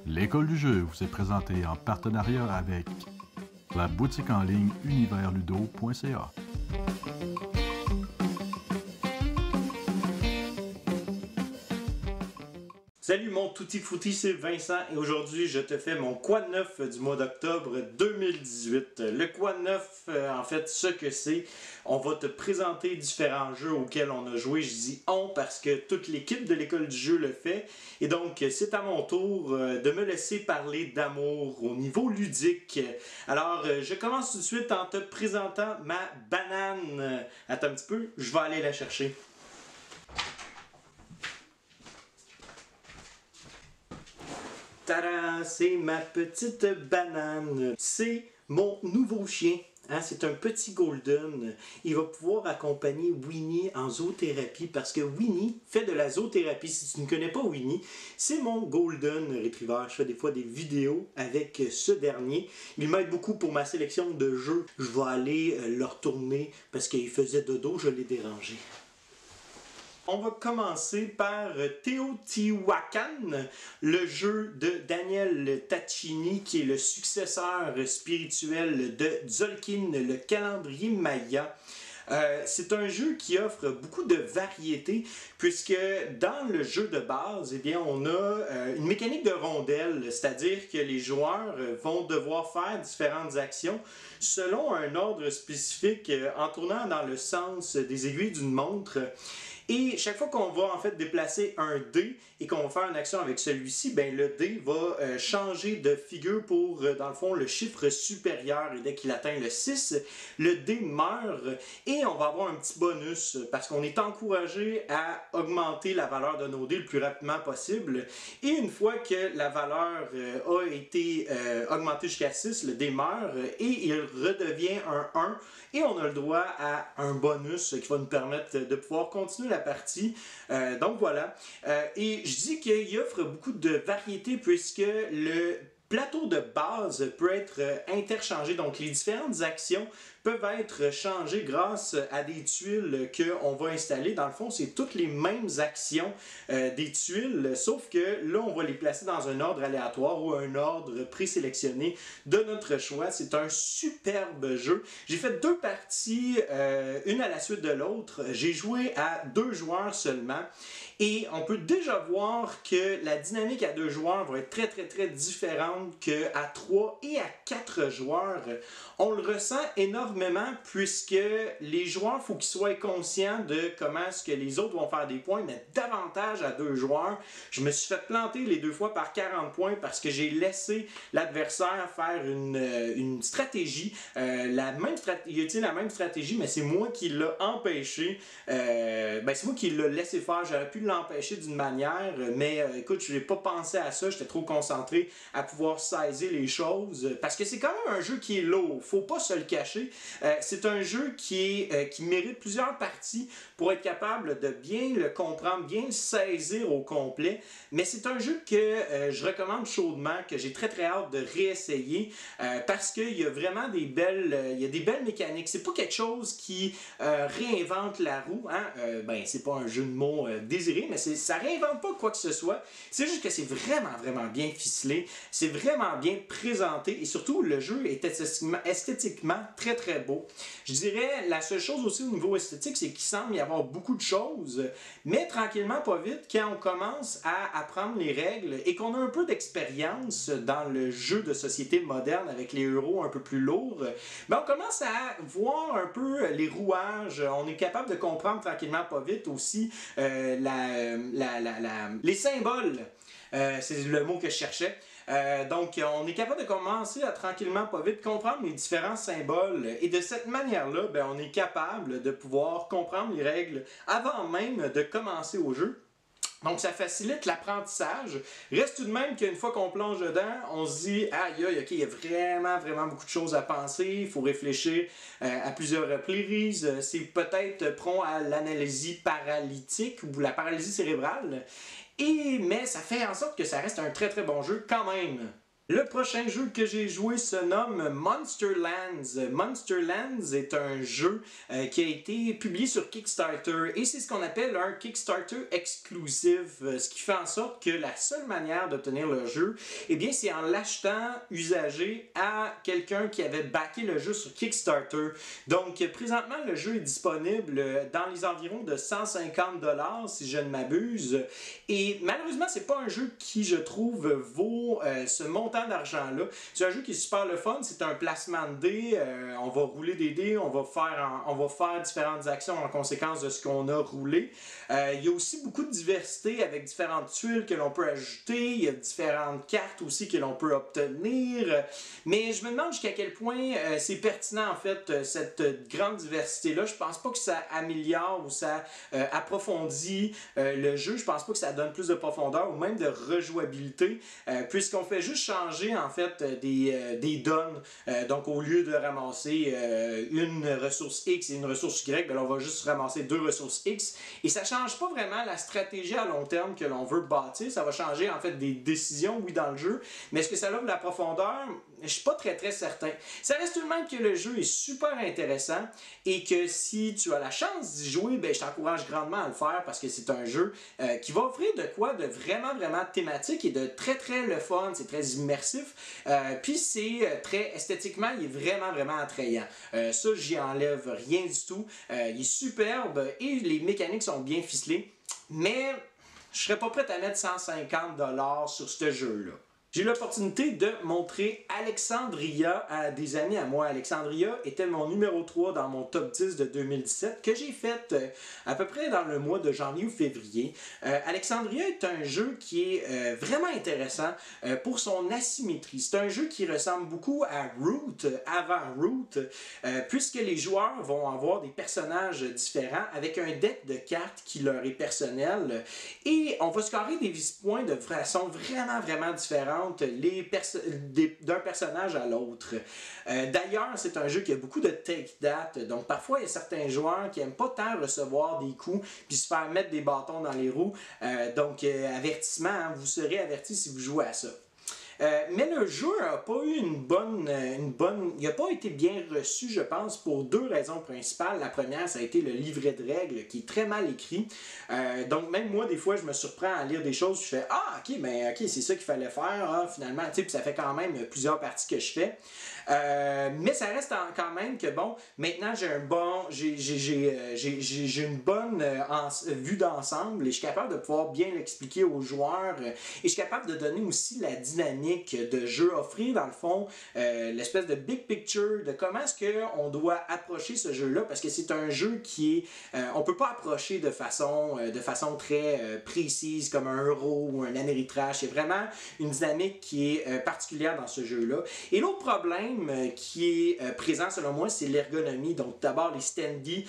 L'école du jeu vous est présentée en partenariat avec la boutique en ligne universludo.ca. Salut mon tutti frutti, c'est Vincent et aujourd'hui je te fais mon quad neuf du mois d'octobre 2018. Le quad neuf, en fait, ce que c'est, on va te présenter différents jeux auxquels on a joué. Je dis on parce que toute l'équipe de l'école du jeu le fait. Et donc c'est à mon tour de me laisser parler d'amour au niveau ludique. Alors je commence tout de suite en te présentant ma banane. Attends un petit peu, je vais aller la chercher. Tada! C'est ma petite banane. C'est mon nouveau chien. Hein, c'est un petit golden. Il va pouvoir accompagner Winnie en zoothérapie parce que Winnie fait de la zoothérapie. Si tu ne connais pas Winnie, c'est mon golden retriever. Je fais des fois des vidéos avec ce dernier. Il m'aide beaucoup pour ma sélection de jeux. Je vais aller le retourner parce qu'il faisait dodo, je l'ai dérangé. On va commencer par Teotihuacan, le jeu de Daniel Tacchini, qui est le successeur spirituel de Tzolk'in, le calendrier maya. C'est un jeu qui offre beaucoup de variété puisque dans le jeu de base, eh bien, on a une mécanique de rondelle, c'est-à-dire que les joueurs vont devoir faire différentes actions selon un ordre spécifique en tournant dans le sens des aiguilles d'une montre. Et chaque fois qu'on va en fait déplacer un dé et qu'on va faire une action avec celui-ci, ben le dé va changer de figure pour, dans le fond, le chiffre supérieur. Et dès qu'il atteint le 6, le dé meurt et on va avoir un petit bonus parce qu'on est encouragé à augmenter la valeur de nos dés le plus rapidement possible. Et une fois que la valeur a été augmentée jusqu'à 6, le dé meurt et il redevient un 1 et on a le droit à un bonus qui va nous permettre de pouvoir continuer la partie. Donc voilà. Et je dis qu'il offre beaucoup de variété puisque le plateau de base peut être interchangé. Donc les différentes actions peuvent être changées grâce à des tuiles qu'on va installer. Dans le fond, c'est toutes les mêmes actions des tuiles, sauf que là, on va les placer dans un ordre aléatoire ou un ordre présélectionné de notre choix. C'est un superbe jeu. J'ai fait deux parties, une à la suite de l'autre. J'ai joué à 2 joueurs seulement. Et on peut déjà voir que la dynamique à 2 joueurs va être très différente qu'à 3 et à 4 joueurs. On le ressent énormément puisque les joueurs, il faut qu'ils soient conscients de comment est-ce que les autres vont faire des points, mais davantage à 2 joueurs. Je me suis fait planter les 2 fois par 40 points parce que j'ai laissé l'adversaire faire une stratégie. Il a utilisé la même stratégie, mais c'est moi qui l'ai empêché. C'est moi qui l'ai laissé faire. J'aurais pu l'empêcher d'une manière, mais écoute, je n'ai pas pensé à ça. J'étais trop concentré à pouvoir saisir les choses parce que c'est quand même un jeu qui est lourd. Faut pas se le cacher. C'est un jeu qui mérite plusieurs parties pour être capable de bien le comprendre, bien le saisir au complet. Mais c'est un jeu que je recommande chaudement, que j'ai très hâte de réessayer parce qu'il y a vraiment des belles mécaniques. C'est pas quelque chose qui réinvente la roue. Hein? C'est pas un jeu de mots désiré, mais ça réinvente pas quoi que ce soit. C'est juste que c'est vraiment bien ficelé. C'est vraiment bien présenté et surtout le jeu est esthétiquement très beau. Je dirais la seule chose aussi au niveau esthétique, c'est qu'il semble y avoir beaucoup de choses, mais tranquillement, pas vite, quand on commence à apprendre les règles et qu'on a un peu d'expérience dans le jeu de société moderne avec les euros un peu plus lourds, on commence à voir un peu les rouages. On est capable de comprendre tranquillement, pas vite aussi les symboles. C'est le mot que je cherchais. Donc, on est capable de commencer à tranquillement, pas vite, comprendre les différents symboles. Et de cette manière-là, on est capable de pouvoir comprendre les règles avant même de commencer au jeu. Donc, ça facilite l'apprentissage. Reste tout de même qu'une fois qu'on plonge dedans, on se dit « Aïe, ok, il y a vraiment beaucoup de choses à penser. Il faut réfléchir à plusieurs reprises. C'est peut-être prompt à l'analysie paralytique ou la paralysie cérébrale. » Mais ça fait en sorte que ça reste un très bon jeu quand même. Le prochain jeu que j'ai joué se nomme Monsterlands. Monsterlands est un jeu qui a été publié sur Kickstarter et c'est ce qu'on appelle un Kickstarter exclusive, ce qui fait en sorte que la seule manière d'obtenir le jeu, eh bien, c'est en l'achetant usagé à quelqu'un qui avait backé le jeu sur Kickstarter. Donc, présentement, le jeu est disponible dans les environs de 150$ si je ne m'abuse. Et malheureusement, c'est pas un jeu qui, je trouve, vaut ce montant d'argent-là. C'est un jeu qui est super le fun, c'est un placement de dés, on va rouler des dés, on va faire différentes actions en conséquence de ce qu'on a roulé. Il y a aussi beaucoup de diversité avec différentes tuiles que l'on peut ajouter, il y a différentes cartes aussi que l'on peut obtenir, mais je me demande jusqu'à quel point c'est pertinent en fait cette grande diversité-là. Je pense pas que ça améliore ou ça approfondit le jeu, je pense pas que ça donne plus de profondeur ou même de rejouabilité, puisqu'on fait juste changer en fait des donnes. Donc au lieu de ramasser une ressource X et une ressource Y, ben, on va juste ramasser deux ressources X. Et ça ne change pas vraiment la stratégie à long terme que l'on veut bâtir. Ça va changer en fait des décisions, oui, dans le jeu. Mais est-ce que ça offre de la profondeur? Je ne suis pas très certain. Ça reste tout de même que le jeu est super intéressant et que si tu as la chance d'y jouer, ben, je t'encourage grandement à le faire parce que c'est un jeu qui va offrir de quoi de vraiment thématique et de très le fun. C'est très immersif. Puis c'est très esthétiquement, il est vraiment attrayant. Ça, j'y enlève rien du tout. Il est superbe et les mécaniques sont bien ficelées. Mais je serais pas prêt à mettre 150$ sur ce jeu-là. J'ai eu l'opportunité de montrer Alexandria à des amis à moi. Alexandria était mon numéro 3 dans mon top 10 de 2017 que j'ai fait à peu près dans le mois de janvier ou février. Alexandria est un jeu qui est vraiment intéressant pour son asymétrie. C'est un jeu qui ressemble beaucoup à Root, avant Root, puisque les joueurs vont avoir des personnages différents avec un deck de cartes qui leur est personnel et on va scorer des points de façon vraiment différente d'un personnage à l'autre. D'ailleurs, c'est un jeu qui a beaucoup de take-that, donc parfois il y a certains joueurs qui n'aiment pas tant recevoir des coups puis se faire mettre des bâtons dans les roues. Donc, avertissement, hein, vous serez averti si vous jouez à ça. Mais le jeu n'a pas eu il n'a pas été bien reçu, je pense, pour deux raisons principales. La première, ça a été le livret de règles qui est très mal écrit. Donc même moi, des fois, je me surprends à lire des choses, je fais « Ah, ok, c'est ça qu'il fallait faire, finalement. » Tu sais, puis ça fait quand même plusieurs parties que je fais. Mais ça reste quand même que bon, maintenant j'ai une bonne vue d'ensemble et je suis capable de pouvoir bien l'expliquer aux joueurs et je suis capable de donner aussi la dynamique de jeu, offrir dans le fond l'espèce de big picture de comment est-ce qu'on doit approcher ce jeu-là parce que c'est un jeu qui est, on peut pas approcher de façon très précise comme un Euro ou un Ameritrash. C'est vraiment une dynamique qui est particulière dans ce jeu-là. Et l'autre problème qui est présent selon moi, c'est l'ergonomie. Donc d'abord les standees,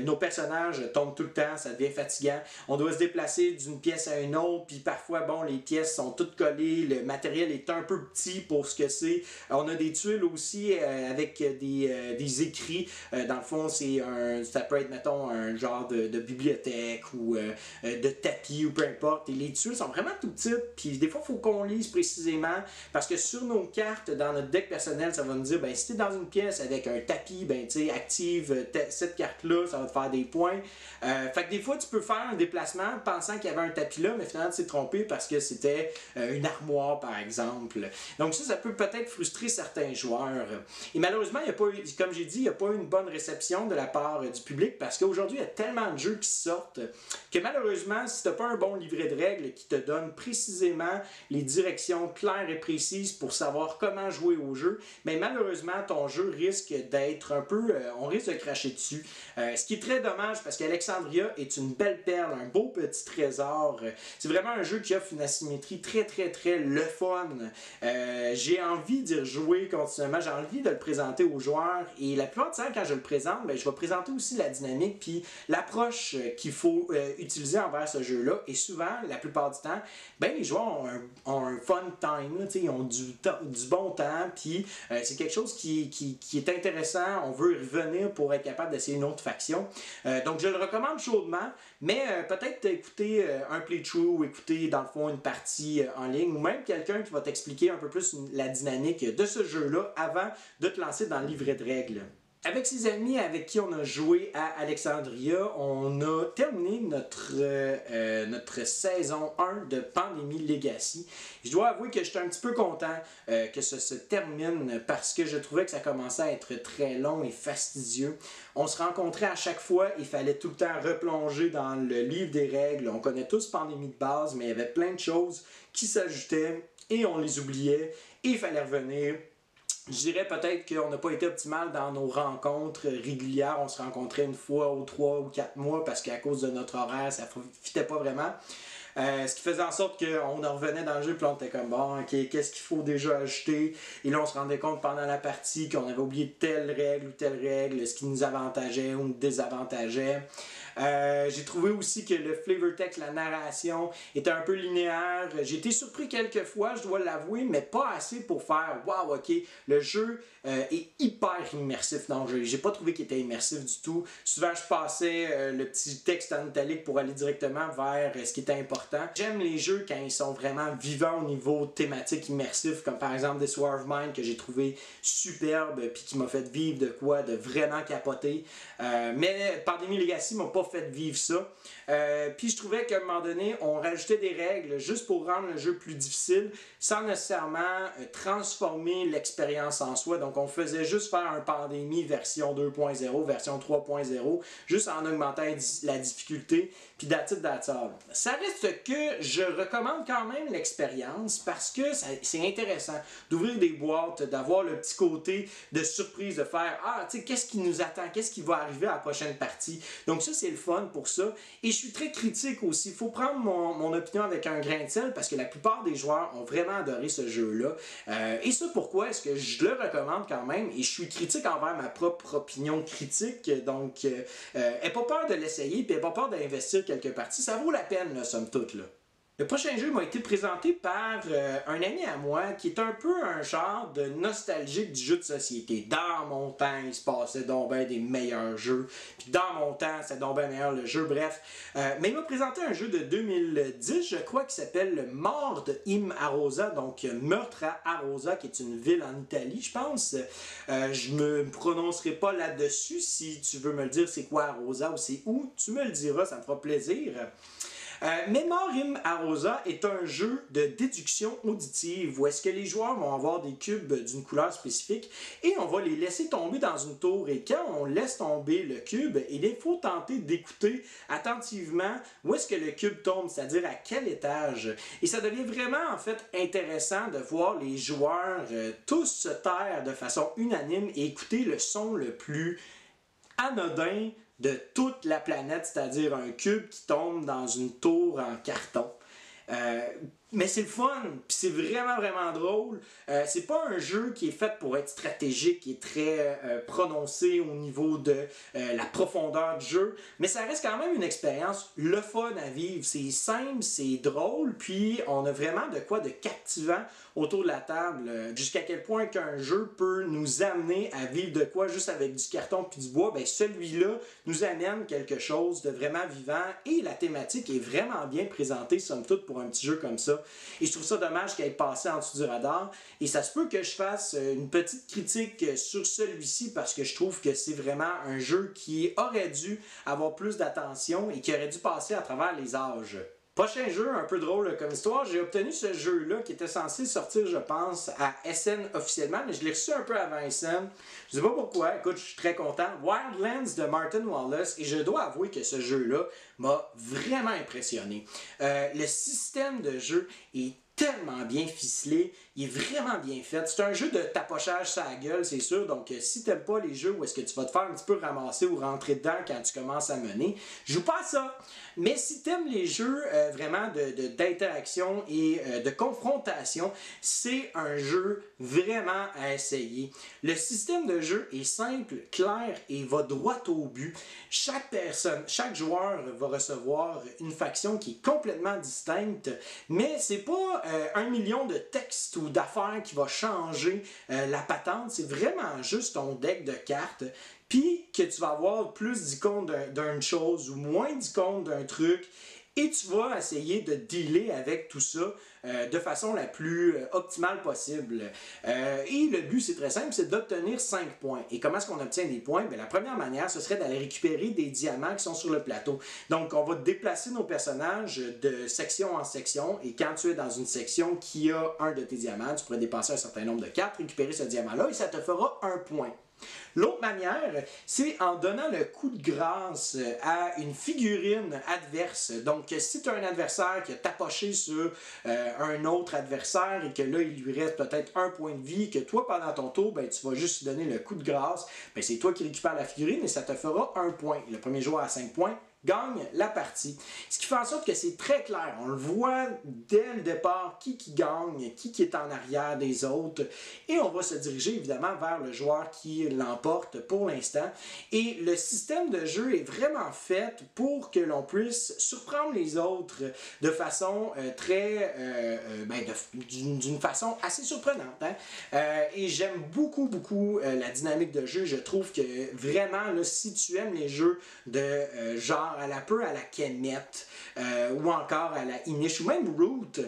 nos personnages tombent tout le temps, ça devient fatigant. On doit se déplacer d'une pièce à une autre, puis parfois bon, les pièces sont toutes collées, le matériel est un peu petit pour ce que c'est. On a des tuiles aussi avec des écrits. Dans le fond, ça peut être, mettons, un genre de bibliothèque ou de tapis ou peu importe. Et les tuiles sont vraiment tout petites. Puis des fois, il faut qu'on lise précisément parce que sur nos cartes, dans notre deck personnel, ça va nous dire, ben, si tu es dans une pièce avec un tapis, ben, tu sais, active cette carte-là, ça va te faire des points. Fait que des fois, tu peux faire un déplacement pensant qu'il y avait un tapis là, mais finalement, tu t'es trompé parce que c'était une armoire, par exemple. Donc ça peut peut-être frustrer certains joueurs. Et malheureusement, il y a pas eu, comme j'ai dit, il n'y a pas eu une bonne réception de la part du public parce qu'aujourd'hui, il y a tellement de jeux qui sortent que malheureusement, si tu n'as pas un bon livret de règles qui te donne précisément les directions claires et précises pour savoir comment jouer au jeu, mais malheureusement, ton jeu risque d'être un peu... on risque de cracher dessus. Ce qui est très dommage parce qu'Alexandria est une belle perle, un beau petit trésor. C'est vraiment un jeu qui offre une asymétrie très le fun. J'ai envie d'y rejouer continuellement, j'ai envie de le présenter aux joueurs et la plupart du temps quand je le présente, ben, je vais présenter aussi la dynamique puis l'approche qu'il faut utiliser envers ce jeu-là et souvent, la plupart du temps, ben, les joueurs ont un fun time, là, ils ont du bon temps puis c'est quelque chose qui est intéressant, on veut y revenir pour être capable d'essayer une autre faction. Donc je le recommande chaudement, mais peut-être écouter un playthrough ou écouter dans le fond une partie en ligne ou même quelqu'un qui va vais t'expliquer un peu plus la dynamique de ce jeu-là avant de te lancer dans le livret de règles. Avec ses amis avec qui on a joué à Alexandria, on a terminé notre saison 1 de Pandémie Legacy. Je dois avouer que j'étais un petit peu content que ça se termine parce que je trouvais que ça commençait à être très long et fastidieux. On se rencontrait à chaque fois, il fallait tout le temps replonger dans le livre des règles. On connaît tous Pandémie de base, mais il y avait plein de choses qui s'ajoutaient et on les oubliait et il fallait revenir. Je dirais peut-être qu'on n'a pas été optimal dans nos rencontres régulières. On se rencontrait une fois ou 3 ou 4 mois parce qu'à cause de notre horaire, ça ne fitait pas vraiment. Ce qui faisait en sorte qu'on en revenait dans le jeu et on était comme bon, ok, qu'est-ce qu'il faut déjà ajouter? Et là, on se rendait compte pendant la partie qu'on avait oublié telle règle ou telle règle, ce qui nous avantageait ou nous désavantageait. J'ai trouvé aussi que le flavor text, la narration, était un peu linéaire. J'ai été surpris quelques fois, je dois l'avouer, mais pas assez pour faire wow, ok, le jeu est hyper immersif dans le jeu. J'ai pas trouvé qu'il était immersif du tout. Souvent, je passais le petit texte en italique pour aller directement vers ce qui était important. J'aime les jeux quand ils sont vraiment vivants au niveau thématique immersif, comme par exemple This War of Mine que j'ai trouvé superbe puis qui m'a fait vivre de quoi de vraiment capoter. Mais Pandémie Legacy m'a pas fait vivre ça. Puis je trouvais qu'à un moment donné, on rajoutait des règles juste pour rendre le jeu plus difficile sans nécessairement transformer l'expérience en soi. Donc on faisait juste faire un Pandémie version 2.0, version 3.0, juste en augmentant la difficulté, puis that's it. Ça reste que je recommande quand même l'expérience parce que c'est intéressant d'ouvrir des boîtes, d'avoir le petit côté de surprise, de faire ah, tu sais, qu'est-ce qui nous attend, qu'est-ce qui va arriver à la prochaine partie. Donc ça, c'est le fun pour ça. Et je suis très critique aussi. Il faut prendre mon opinion avec un grain de sel parce que la plupart des joueurs ont vraiment adoré ce jeu-là. Et ça, pourquoi est-ce que je le recommande quand même? Et je suis critique envers ma propre opinion critique. Donc, n'aie pas peur de l'essayer puis n'aie pas peur d'investir quelques parties. Ça vaut la peine, là, somme toute, là. Le prochain jeu m'a été présenté par un ami à moi qui est un peu un genre de nostalgique du jeu de société. Dans mon temps, il se passait donc ben des meilleurs jeux. Puis dans mon temps, c'est donc ben meilleur le jeu. Bref. Mais il m'a présenté un jeu de 2010, je crois, qui s'appelle Mort im Arosa. Donc Meurtre à Arosa, qui est une ville en Italie, je pense. Je me prononcerai pas là-dessus. Si tu veux me le dire c'est quoi Arosa ou c'est où, tu me le diras, ça me fera plaisir. Mais Mort im Arosa est un jeu de déduction auditive où est-ce que les joueurs vont avoir des cubes d'une couleur spécifique et on va les laisser tomber dans une tour. Et quand on laisse tomber le cube, il faut tenter d'écouter attentivement où est-ce que le cube tombe, c'est-à-dire à quel étage. Et ça devient vraiment en fait intéressant de voir les joueurs tous se taire de façon unanime et écouter le son le plus anodin de toute la planète, c'est-à-dire un cube qui tombe dans une tour en carton. Mais c'est le fun, puis c'est vraiment vraiment drôle. C'est pas un jeu qui est fait pour être stratégique, qui est très prononcé au niveau de la profondeur du jeu, mais ça reste quand même une expérience le fun à vivre. C'est simple, c'est drôle, puis on a vraiment de quoi de captivant autour de la table. Jusqu'à quel point qu'un jeu peut nous amener à vivre de quoi juste avec du carton puis du bois, ben celui-là nous amène quelque chose de vraiment vivant et la thématique est vraiment bien présentée, somme toute, pour un petit jeu comme ça. Et je trouve ça dommage qu'il ait passé en dessous du radar. Et ça se peut que je fasse une petite critique sur celui-ci parce que je trouve que c'est vraiment un jeu qui aurait dû avoir plus d'attention et qui aurait dû passer à travers les âges. Prochain jeu, un peu drôle comme histoire, j'ai obtenu ce jeu-là qui était censé sortir, je pense, à SN officiellement, mais je l'ai reçu un peu avant SN. Je sais pas pourquoi, écoute, je suis très content. Wildlands de Martin Wallace, et je dois avouer que ce jeu-là m'a vraiment impressionné. Le système de jeu est tellement bien ficelé, il est vraiment bien fait. C'est un jeu de tapochage sur la gueule, c'est sûr. Donc, si t'aimes pas les jeux où est-ce que tu vas te faire un petit peu ramasser ou rentrer dedans quand tu commences à mener, joue pas à ça. Mais si t'aimes les jeux vraiment d'interaction et de confrontation, c'est un jeu vraiment à essayer. Le système de jeu est simple, clair et va droit au but. Chaque personne, chaque joueur va recevoir une faction qui est complètement distincte, mais c'est pas 1 million de textes ou d'affaires qui va changer la patente, c'est vraiment juste ton deck de cartes, puis que tu vas avoir plus d'icônes d'une chose ou moins d'icônes d'un truc, et tu vas essayer de dealer avec tout ça de façon la plus optimale possible. Et le but, c'est très simple, c'est d'obtenir 5 points. Et comment est-ce qu'on obtient des points? Bien, la première manière, ce serait d'aller récupérer des diamants qui sont sur le plateau. Donc, on va déplacer nos personnages de section en section. Et quand tu es dans une section qui a un de tes diamants, tu pourrais dépenser un certain nombre de cartes, récupérer ce diamant-là et ça te fera un point. L'autre manière, c'est en donnant le coup de grâce à une figurine adverse. Donc, si tu as un adversaire qui a tapoché sur un autre adversaire et que là, il lui reste peut-être un point de vie, que toi, pendant ton tour, ben, tu vas juste lui donner le coup de grâce, ben, c'est toi qui récupères la figurine et ça te fera un point. Le premier joueur à 5 points gagne la partie. Ce qui fait en sorte que c'est très clair. On le voit dès le départ qui gagne, qui est en arrière des autres. Et on va se diriger évidemment vers le joueur qui l'emporte pour l'instant. Et le système de jeu est vraiment fait pour que l'on puisse surprendre les autres de façon d'une façon assez surprenante. Hein? Et j'aime beaucoup la dynamique de jeu. Je trouve que vraiment, là, si tu aimes les jeux de genre à la Kemet ou encore à la Inish ou même Root,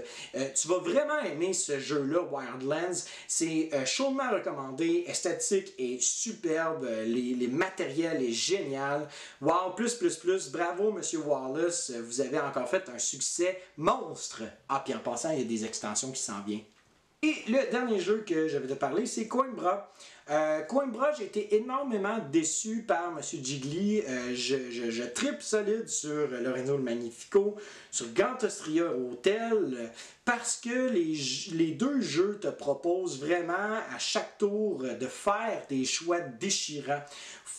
tu vas vraiment aimer ce jeu-là, Wildlands. C'est chaudement recommandé, esthétique est superbe, les matériels est génial. Wow, plus, bravo Monsieur Wallace, vous avez encore fait un succès monstre. Ah, puis en passant, il y a des extensions qui s'en viennent. Et le dernier jeu que je vais te parler, c'est Coimbra. Coimbra, j'ai été énormément déçu par M. Gigli. Je tripe solide sur Lorenzo le Magnifico, sur Gantostria Hotel, parce que les deux jeux te proposent vraiment à chaque tour de faire des choix déchirants.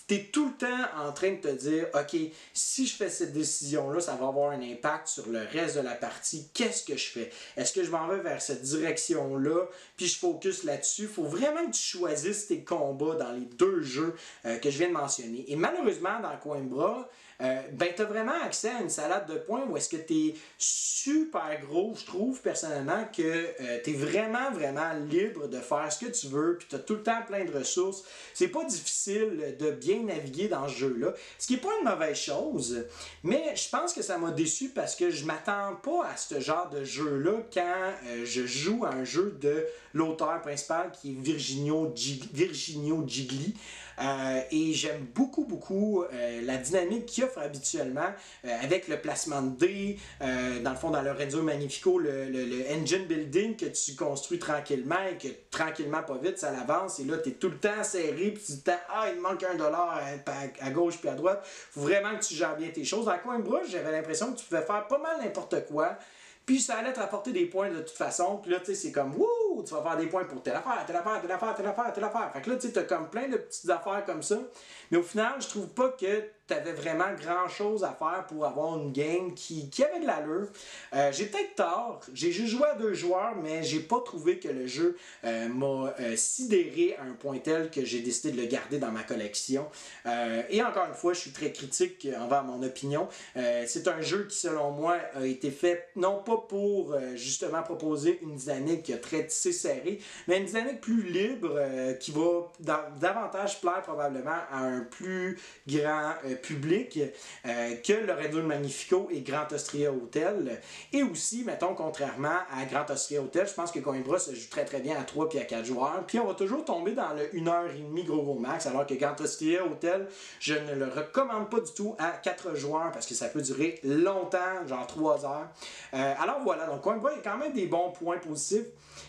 Tu es tout le temps en train de te dire, OK, si je fais cette décision-là, ça va avoir un impact sur le reste de la partie. Qu'est-ce que je fais? Est-ce que je m'en vais vers cette direction-là, puis je focus là-dessus? Il faut vraiment que tu choisisses tes combats dans les deux jeux que je viens de mentionner. Et malheureusement, dans Coimbra, ben, tu as vraiment accès à une salade de points où est-ce que tu es super gros, je trouve personnellement que tu es vraiment libre de faire ce que tu veux, puis tu as tout le temps plein de ressources. C'est pas difficile de bien naviguer dans ce jeu-là, ce qui n'est pas une mauvaise chose, mais je pense que ça m'a déçu parce que je m'attends pas à ce genre de jeu-là quand je joue à un jeu de l'auteur principal qui est Virginio Gigli. Et j'aime beaucoup la dynamique qu'il offre habituellement avec le placement de dés, dans le fond dans Lorenzo Magnifico, le engine building que tu construis tranquillement et que tranquillement pas vite ça l'avance et là tu es tout le temps serré puis tu te dis il me manque $1 à gauche puis à droite. Faut vraiment que tu gères bien tes choses. Dans Coimbra, j'avais l'impression que tu pouvais faire pas mal n'importe quoi. Puis ça allait te rapporter des points de toute façon. Puis là, tu sais, c'est comme, wouh, tu vas faire des points pour telle affaire. Fait que là, tu sais, t'as comme plein de petites affaires comme ça. Mais au final, je trouve pas que t'avais vraiment grand chose à faire pour avoir une game qui avait de l'allure. J'ai peut-être tort. J'ai juste joué à 2 joueurs, mais j'ai pas trouvé que le jeu m'a sidéré à un point tel que j'ai décidé de le garder dans ma collection. Et encore une fois, je suis très critique envers mon opinion. C'est un jeu qui, selon moi, a été fait non pas pour justement proposer une dynamique très tissée serrée, mais une dynamique plus libre qui va davantage plaire probablement à un plus grand public que Lorenzo le Magnifico et Grand Austria Hotel. Et aussi, mettons, contrairement à Grand Austria Hotel, je pense que Coimbra se joue très bien à 3 puis à 4 joueurs. Puis on va toujours tomber dans le 1h30 gros max, alors que Grand Austria Hotel, je ne le recommande pas du tout à 4 joueurs parce que ça peut durer longtemps, genre 3 heures. Alors voilà, donc Coimbra, il y a quand même des bons points positifs,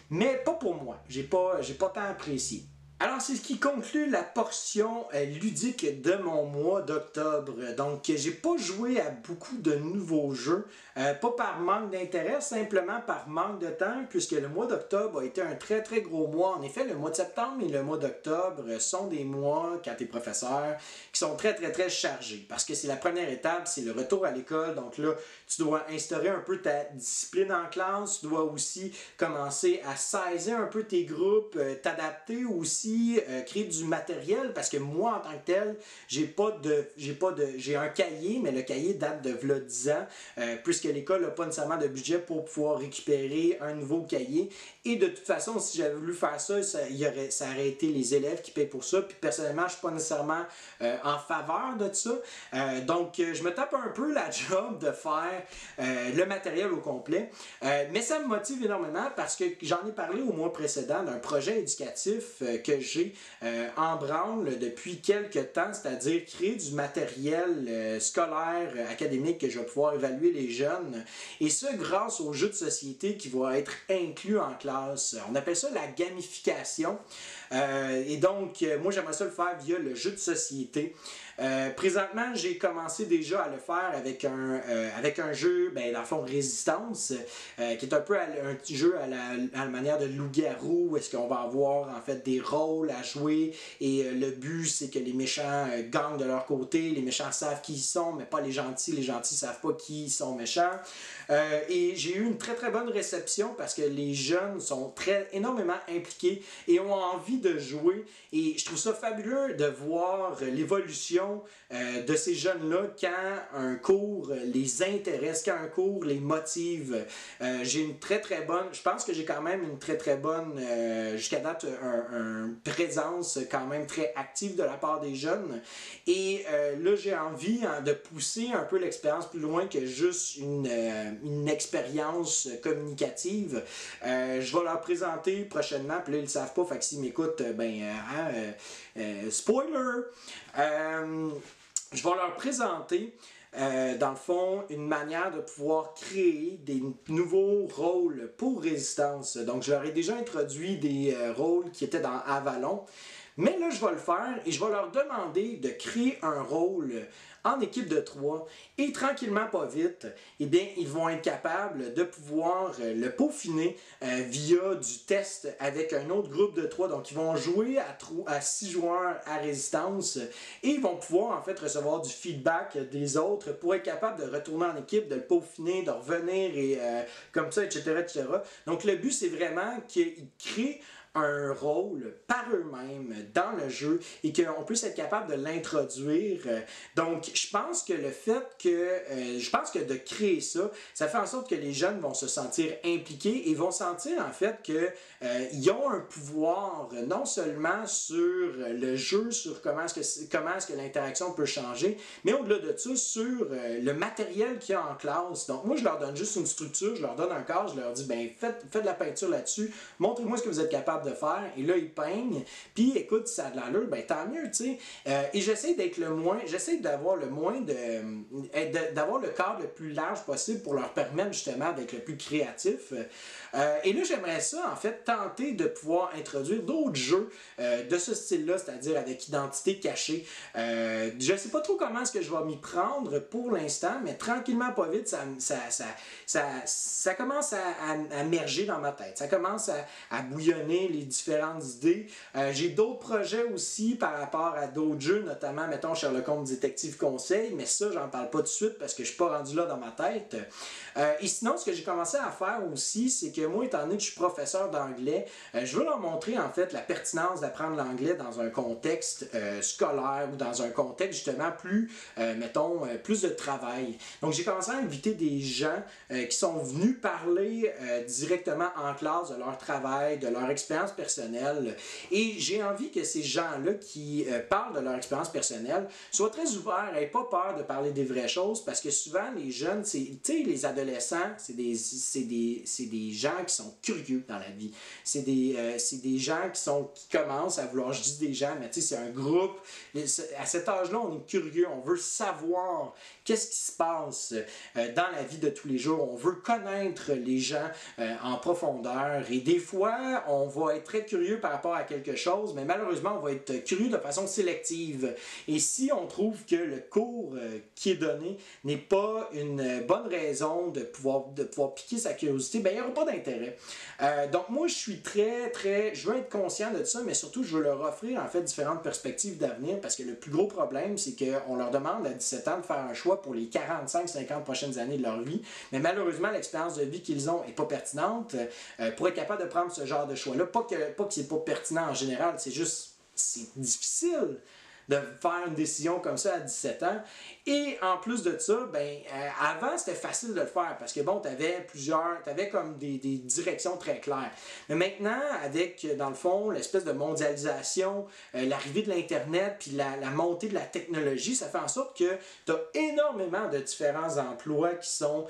mais pas pour moi. J'ai pas tant apprécié. Alors, c'est ce qui conclut la portion ludique de mon mois d'octobre. Donc, j'ai pas joué à beaucoup de nouveaux jeux, pas par manque d'intérêt, simplement par manque de temps, puisque le mois d'octobre a été un très gros mois. En effet, le mois de septembre et le mois d'octobre sont des mois, quand tu es professeur, qui sont très chargés. Parce que c'est la première étape, c'est le retour à l'école. Donc là, tu dois instaurer un peu ta discipline en classe, tu dois aussi commencer à saisir un peu tes groupes, t'adapter aussi aussi créer du matériel parce que moi, en tant que tel, j'ai un cahier, mais le cahier date de v'là 10 ans, puisque l'école n'a pas nécessairement de budget pour pouvoir récupérer un nouveau cahier. Et de toute façon, si j'avais voulu faire ça, ça aurait été les élèves qui payent pour ça. Puis personnellement, je ne suis pas nécessairement en faveur de ça. Donc, je me tape un peu la job de faire le matériel au complet. Mais ça me motive énormément parce que j'en ai parlé au mois précédent d'un projet éducatif que j'ai en branle depuis quelques temps, c'est-à-dire créer du matériel scolaire, académique que je vais pouvoir évaluer les jeunes. Et ça, grâce aux jeux de société qui vont être inclus en classe. On appelle ça la gamification. Et donc, moi, j'aimerais ça le faire via le jeu de société. Présentement, j'ai commencé déjà à le faire avec un jeu, dans le fond, Résistance, qui est un peu un petit jeu à la manière de loup-garou, où est-ce qu'on va avoir en fait des rôles à jouer et le but, c'est que les méchants gagnent de leur côté, les méchants savent qui ils sont, mais pas les gentils savent pas qui ils sont méchants. Et j'ai eu une très très bonne réception parce que les jeunes sont énormément impliqués et ont envie de jouer et je trouve ça fabuleux de voir l'évolution de ces jeunes-là quand un cours les intéresse, quand un cours les motive. J'ai une très très bonne, je pense que j'ai quand même une très très bonne, jusqu'à date, une présence quand même très active de la part des jeunes et là j'ai envie de pousser un peu l'expérience plus loin que juste une expérience communicative. Je vais leur présenter prochainement, puis là ils le savent pas, fait que s'ils m'écoutent, spoiler! Je vais leur présenter dans le fond, une manière de pouvoir créer des nouveaux rôles pour Résistance. Donc, je leur ai déjà introduit des rôles qui étaient dans Avalon. Mais là, je vais le faire et je vais leur demander de créer un rôle en équipe de 3 et tranquillement, pas vite, eh bien, ils vont être capables de pouvoir le peaufiner via du test avec un autre groupe de 3. Donc, ils vont jouer à 6 joueurs à Résistance et ils vont pouvoir en fait recevoir du feedback des autres pour être capables de retourner en équipe, de le peaufiner, de revenir et comme ça, etc., etc. Donc, le but, c'est vraiment qu'ils créent un rôle par eux-mêmes dans le jeu et qu'on puisse être capable de l'introduire. Donc, je pense que de créer ça, ça fait en sorte que les jeunes vont se sentir impliqués et vont sentir en fait qu'ils ont un pouvoir non seulement sur le jeu, sur comment est-ce que l'interaction peut changer, mais au-delà de ça, sur le matériel qu'il y a en classe. Donc, moi, je leur donne juste une structure, je leur donne un cadre, je leur dis, faites de la peinture là-dessus, montrez-moi ce que vous êtes capable de faire, et là ils peignent, puis écoute, si ça a de l'allure, tant mieux, tu sais. Et j'essaie d'avoir d'avoir le cadre le plus large possible pour leur permettre justement d'être le plus créatif. Et là, j'aimerais ça, en fait, tenter de pouvoir introduire d'autres jeux de ce style-là, c'est-à-dire avec identité cachée. Je ne sais pas trop comment est-ce que je vais m'y prendre pour l'instant, mais tranquillement, pas vite, ça commence à merger dans ma tête. Ça commence à bouillonner les différentes idées. J'ai d'autres projets aussi par rapport à d'autres jeux, notamment, mettons, Sherlock Holmes Détective Conseil, mais ça, j'en parle pas tout de suite parce que je suis pas rendu là dans ma tête. Et sinon, ce que j'ai commencé à faire aussi, c'est que moi, étant donné que je suis professeur d'anglais, je veux leur montrer en fait la pertinence d'apprendre l'anglais dans un contexte scolaire ou dans un contexte justement plus, plus de travail. Donc, j'ai commencé à inviter des gens qui sont venus parler directement en classe de leur travail, de leur expérience personnelle. Et j'ai envie que ces gens-là qui parlent de leur expérience personnelle soient très ouverts et n'aient pas peur de parler des vraies choses parce que souvent, les jeunes, tu sais, les adolescents, c'est des gens qui sont curieux dans la vie. C'est des gens qui commencent à vouloir, je dis des gens, mais tu sais, c'est un groupe. À cet âge-là, on est curieux, on veut savoir qu'est-ce qui se passe dans la vie de tous les jours. On veut connaître les gens en profondeur et des fois, on va être très curieux par rapport à quelque chose, mais malheureusement, on va être curieux de façon sélective. Et si on trouve que le cours qui est donné n'est pas une bonne raison de pouvoir piquer sa curiosité, il n'y aura pas d'intérêt. Donc moi, je veux être conscient de ça, mais surtout, je veux leur offrir en fait différentes perspectives d'avenir parce que le plus gros problème, c'est qu'on leur demande à 17 ans de faire un choix pour les 45-50 prochaines années de leur vie, mais malheureusement, l'expérience de vie qu'ils ont n'est pas pertinente pour être capable de prendre ce genre de choix-là. pas que c'est pas pertinent en général, c'est juste, c'est difficile de faire une décision comme ça à 17 ans. Et en plus de ça, ben, avant, c'était facile de le faire parce que bon, t'avais comme des directions très claires. Mais maintenant, avec, dans le fond, l'espèce de mondialisation, l'arrivée de l'Internet, puis la montée de la technologie, ça fait en sorte que t'as énormément de différents emplois qui sont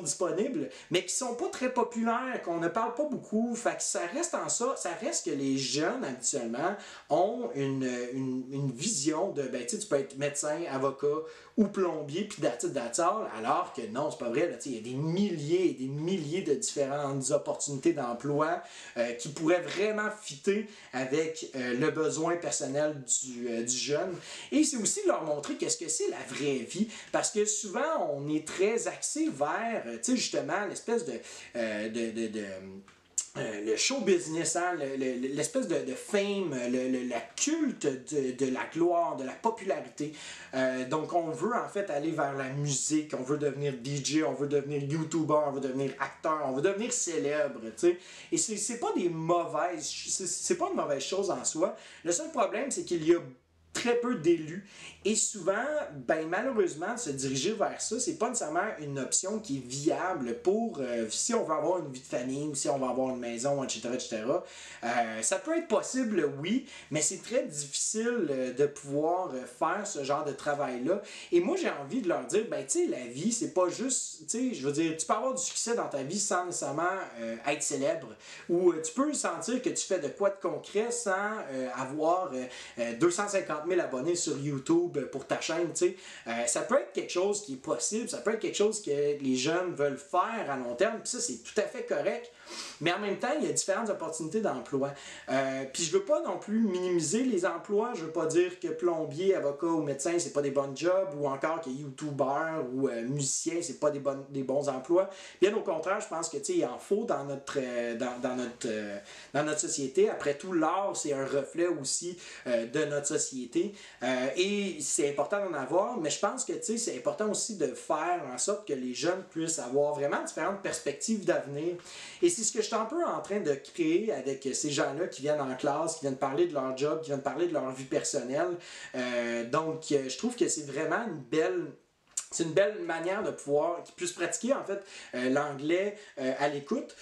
disponibles, mais qui sont pas très populaires, qu'on ne parle pas beaucoup. Fait que ça reste que les jeunes, habituellement, ont une vision de, ben, tu peux être médecin, avocat ou plombier, puis d'attard, alors que non, c'est pas vrai. Il y a des milliers et des milliers de différentes opportunités d'emploi qui pourraient vraiment fitter avec le besoin personnel du jeune. Et c'est aussi de leur montrer qu'est-ce que c'est la vraie vie, parce que souvent, on est très axé vers, justement, l'espèce le show business, hein, l'espèce de fame, la culte de la gloire, de la popularité. Donc on veut en fait aller vers la musique, on veut devenir DJ, on veut devenir YouTuber, on veut devenir acteur, on veut devenir célèbre, tu sais. Et c'est pas une mauvaise chose en soi. Le seul problème, c'est qu'il y a très peu d'élus. Et souvent, ben malheureusement, se diriger vers ça, c'est pas nécessairement une option qui est viable pour si on veut avoir une vie de famille ou si on veut avoir une maison, etc. Ça peut être possible, oui, mais c'est très difficile de pouvoir faire ce genre de travail-là. Et moi, j'ai envie de leur dire, ben tu sais, la vie, c'est pas juste, tu sais, je veux dire, tu peux avoir du succès dans ta vie sans nécessairement être célèbre. Ou tu peux sentir que tu fais de quoi de concret sans avoir 250 000 abonnés sur YouTube pour ta chaîne, tu sais. Ça peut être quelque chose qui est possible, ça peut être quelque chose que les jeunes veulent faire à long terme, puis ça, c'est tout à fait correct. Mais en même temps, il y a différentes opportunités d'emploi. Puis je veux pas non plus minimiser les emplois, je veux pas dire que plombier, avocat ou médecin, c'est pas des bons jobs, ou encore que YouTuber ou musicien, c'est pas des bons emplois. Bien au contraire, je pense que, tu sais, il en faut dans notre société. Après tout, l'art, c'est un reflet aussi de notre société. Et c'est important d'en avoir, mais je pense que, tu sais, c'est important aussi de faire en sorte que les jeunes puissent avoir vraiment différentes perspectives d'avenir. Et c'est ce que je suis un peu en train de créer avec ces gens-là qui viennent en classe, qui viennent parler de leur job, qui viennent parler de leur vie personnelle. Donc, je trouve que c'est vraiment c'est une belle manière de pouvoir, qu'ils puissent pratiquer en fait l'anglais à l'écoute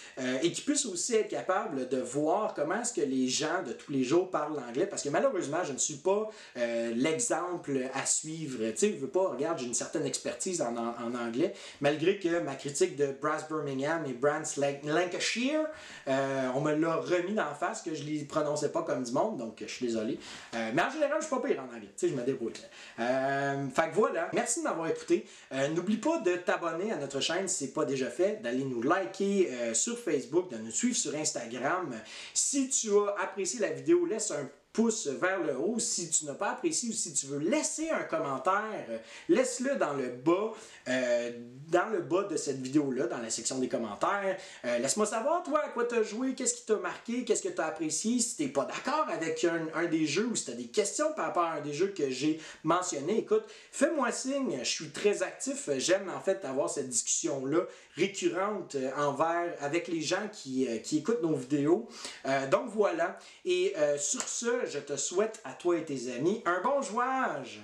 et qu'ils puissent aussi être capables de voir comment est-ce que les gens de tous les jours parlent l'anglais, parce que malheureusement je ne suis pas l'exemple à suivre. Tu sais, je veux pas, regarde, j'ai une certaine expertise en anglais, malgré que ma critique de Brass Birmingham et Brands Lancashire, on me l'a remis d'en face que je les prononçais pas comme du monde, donc je suis désolé. Mais en général, je suis pas pire en anglais, tu sais, je me débrouille. Fait que voilà, merci de m'avoir écouté. N'oublie pas de t'abonner à notre chaîne si ce n'est pas déjà fait, d'aller nous liker sur Facebook, de nous suivre sur Instagram. Si tu as apprécié la vidéo, laisse un pouce vers le haut. Si tu n'as pas apprécié ou si tu veux laisser un commentaire, laisse-le dans le bas de cette vidéo-là, dans la section des commentaires. Laisse-moi savoir, toi, à quoi tu as joué, qu'est-ce qui t'a marqué, qu'est-ce que tu as apprécié, si tu n'es pas d'accord avec un des jeux ou si tu as des questions par rapport à un des jeux que j'ai mentionné. Écoute, fais-moi signe, je suis très actif, j'aime en fait avoir cette discussion-là récurrente avec les gens qui écoutent nos vidéos. Donc voilà, et sur ce, je te souhaite à toi et tes amis un bon jouage!